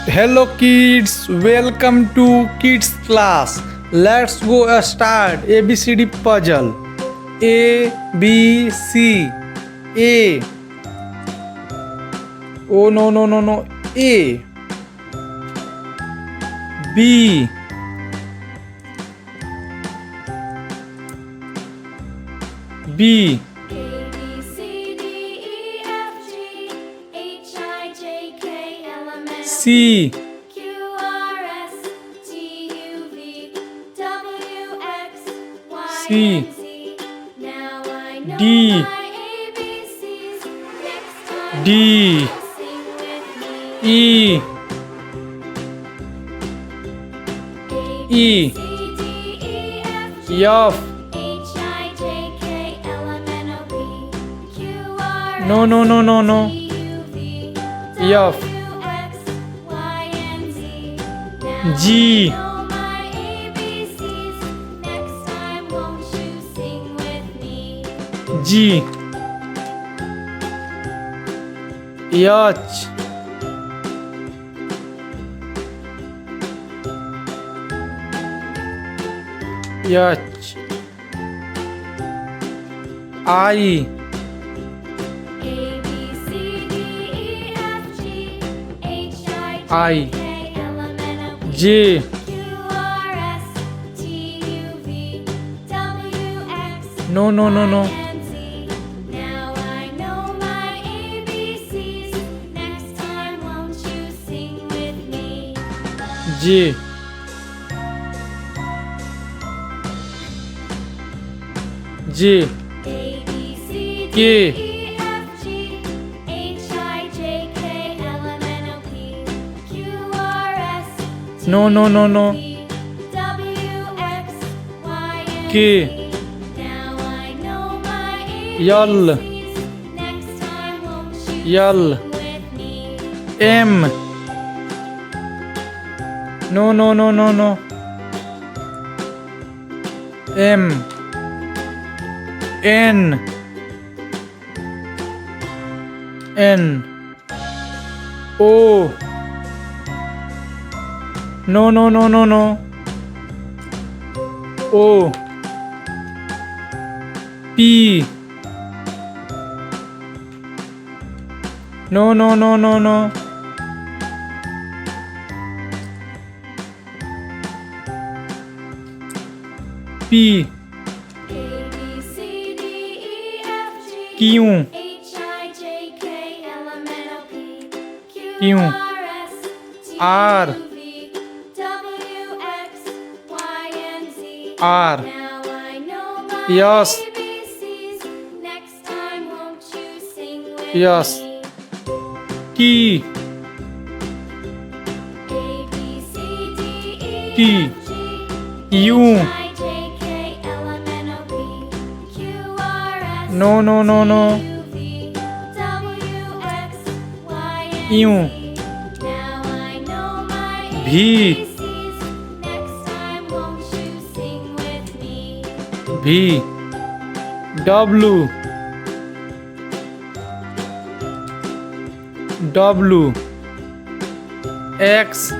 Hello kids, welcome to kids class. Let's go start ABCD puzzle. A B C A. Oh no. A B B C C D D E E F No F G G H H I I J No Now I know my ABCs. Next time, won't you sing with me? J J A B C D K E F G H I J K L M N O P Q R S T No U V W X Y and K Z. Now I know my L ABCs. Next time, won't you L sing with me? M No M N N O No O P No P A B C D E F G Q H I J K L M N O P Q Q R S T R U V W X Y and Z. R Now I know my Yes. ABCs. Next time, won't you sing with Yes. me? T A B C D E T F G U H I J K L M N O P Q R S No U V W X Y and U Z. Now I know my V ABCs. Next time, won't you sing with me? V W W X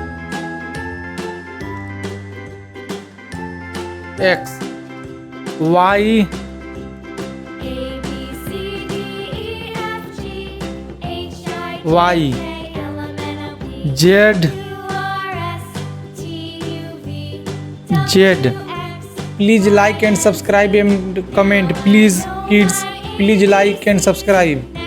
X Y A B C D E F G H I Y J K L M N O P Z Q R S T U V Z. W X. Please like and subscribe and comment. Please kids, please like and subscribe.